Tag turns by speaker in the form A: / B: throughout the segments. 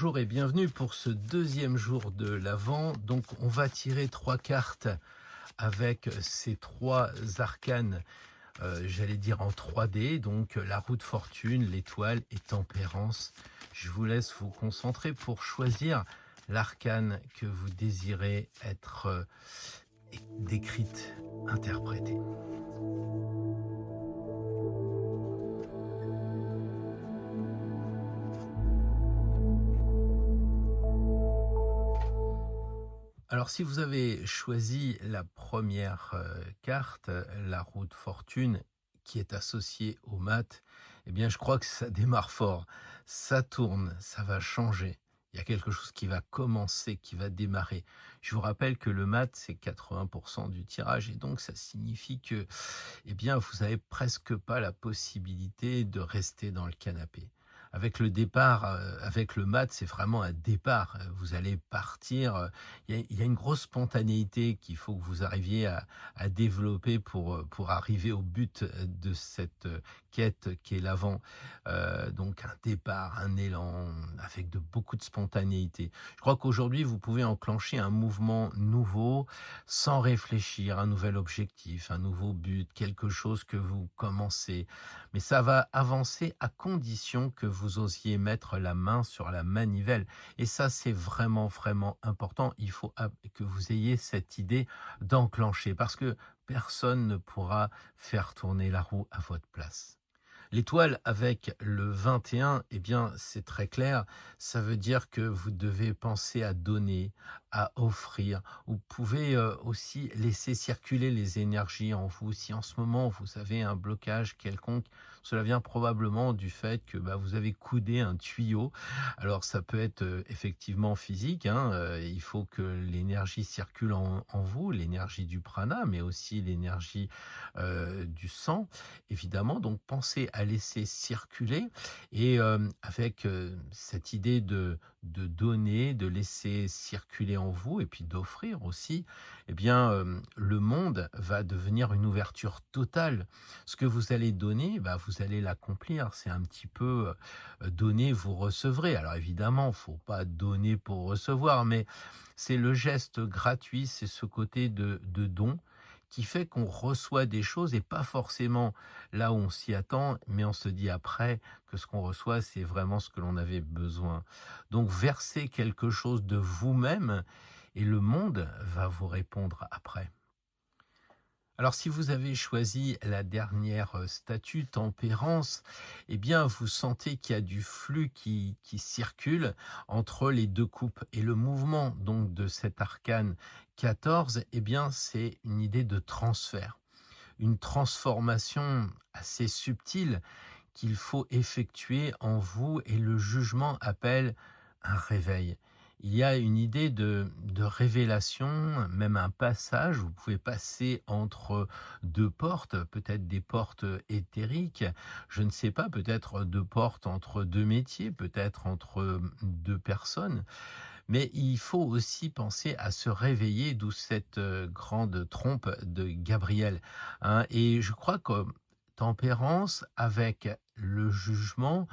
A: Bonjour et bienvenue pour ce deuxième jour de l'Avent. Donc on va tirer 3 cartes avec ces 3 arcanes, j'allais dire en 3D, donc la roue de fortune, l'étoile et tempérance. Je vous laisse vous concentrer pour choisir l'arcane que vous désirez être décrite, interprétée. Alors si vous avez choisi la première carte, la roue de fortune, qui est associée au mat, eh bien je crois que ça démarre fort. Ça tourne, ça va changer. Il y a quelque chose qui va commencer, qui va démarrer. Je vous rappelle que le mat, c'est 80% du tirage et donc ça signifie que, eh bien, vous avez presque pas la possibilité de rester dans le canapé. Avec le départ, avec le mat, c'est vraiment un départ. Vous allez partir. Il y a une grosse spontanéité qu'il faut que vous arriviez à développer pour arriver au but de cette quête qui est l'avant. Donc un départ, un élan, avec beaucoup de spontanéité. Je crois qu'aujourd'hui, vous pouvez enclencher un mouvement nouveau, sans réfléchir, un nouvel objectif, un nouveau but, quelque chose que vous commencez. Mais ça va avancer à condition que vous osiez mettre la main sur la manivelle. Et ça, c'est vraiment, vraiment important. Il faut que vous ayez cette idée d'enclencher parce que personne ne pourra faire tourner la roue à votre place. L'étoile avec le 21, eh bien, c'est très clair. Ça veut dire que vous devez penser à donner, à offrir. Vous pouvez aussi laisser circuler les énergies en vous. Si en ce moment vous avez un blocage quelconque, cela vient probablement du fait que vous avez coudé un tuyau. Alors ça peut être effectivement physique, hein, il faut que l'énergie circule en vous, l'énergie du prana, mais aussi l'énergie du sang évidemment. Donc pensez à laisser circuler et avec cette idée de donner, de laisser circuler en vous et puis d'offrir aussi, eh bien, le monde va devenir une ouverture totale. Ce que vous allez donner, vous allez l'accomplir. C'est un petit peu donner, vous recevrez. Alors évidemment, faut pas donner pour recevoir, mais c'est le geste gratuit, c'est ce côté de don qui fait qu'on reçoit des choses et pas forcément là où on s'y attend, mais on se dit après que ce qu'on reçoit, c'est vraiment ce que l'on avait besoin. Donc versez quelque chose de vous-même et le monde va vous répondre après. Alors si vous avez choisi la dernière statue, tempérance, eh bien vous sentez qu'il y a du flux qui circule entre les deux coupes. Et le mouvement donc de cet arcane 14, eh bien c'est une idée de transfert, une transformation assez subtile qu'il faut effectuer en vous et le jugement appelle un réveil. Il y a une idée de révélation, même un passage. Vous pouvez passer entre deux portes, peut-être des portes éthériques, je ne sais pas, peut-être deux portes entre deux métiers, peut-être entre deux personnes. Mais il faut aussi penser à se réveiller, d'où cette grande trompe de Gabriel, hein. Et je crois que tempérance avec le jugement,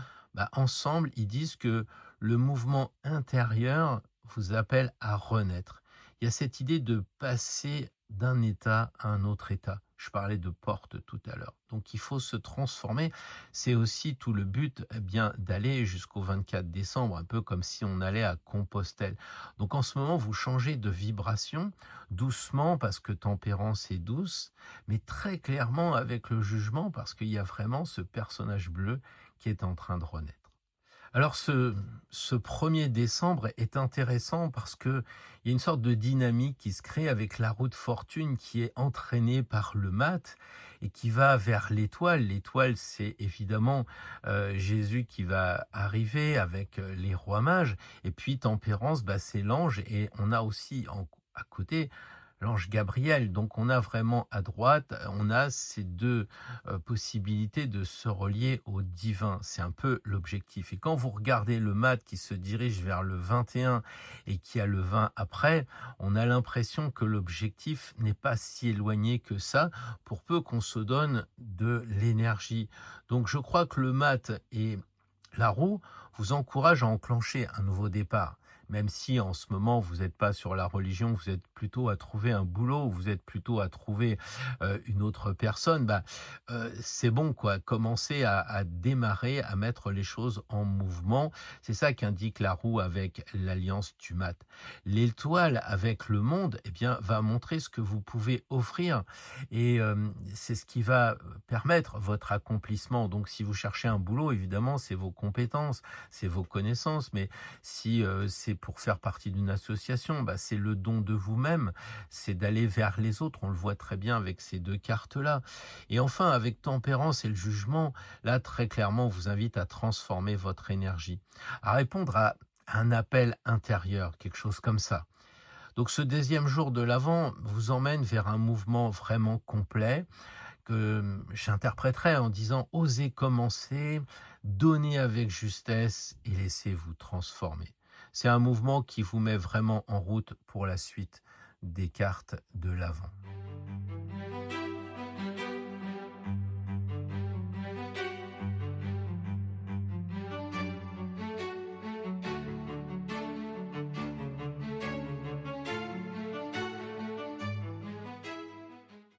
A: ensemble, ils disent que le mouvement intérieur vous appelle à renaître. Il y a cette idée de passer d'un état à un autre état. Je parlais de porte tout à l'heure. Donc il faut se transformer. C'est aussi tout le but, bien d'aller jusqu'au 24 décembre, un peu comme si on allait à Compostelle. Donc en ce moment, vous changez de vibration doucement parce que tempérance est douce, mais très clairement avec le jugement parce qu'il y a vraiment ce personnage bleu qui est en train de renaître. Alors ce 1er décembre est intéressant parce qu'il y a une sorte de dynamique qui se crée avec la roue de fortune qui est entraînée par le mat et qui va vers l'étoile. L'étoile, c'est évidemment Jésus qui va arriver avec les rois mages. Et puis tempérance, c'est l'ange et on a aussi à côté l'ange Gabriel. Donc on a vraiment à droite, on a ces deux possibilités de se relier au divin. C'est un peu l'objectif. Et quand vous regardez le mat qui se dirige vers le 21 et qui a le 20 après, on a l'impression que l'objectif n'est pas si éloigné que ça, pour peu qu'on se donne de l'énergie. Donc je crois que le mat et la roue vous encourage à enclencher un nouveau départ. Même si en ce moment vous n'êtes pas sur la religion, vous êtes plutôt à trouver un boulot, vous êtes plutôt à trouver une autre personne, c'est bon quoi. Commencez à démarrer, à mettre les choses en mouvement. C'est ça qu'indique la roue avec l'alliance du mat. L'étoile avec le monde, eh bien, va montrer ce que vous pouvez offrir et c'est ce qui va permettre votre accomplissement. Donc si vous cherchez un boulot, évidemment, c'est vos compétences, c'est vos connaissances, mais si c'est pour faire partie d'une association, c'est le don de vous-même, c'est d'aller vers les autres. On le voit très bien avec ces 2 cartes-là. Et enfin, avec tempérance et le jugement, là, très clairement, on vous invite à transformer votre énergie, à répondre à un appel intérieur, quelque chose comme ça. Donc ce deuxième jour de l'Avent vous emmène vers un mouvement vraiment complet que j'interpréterais en disant: «Osez commencer, donnez avec justesse et laissez-vous transformer». C'est un mouvement qui vous met vraiment en route pour la suite des cartes de l'Avent.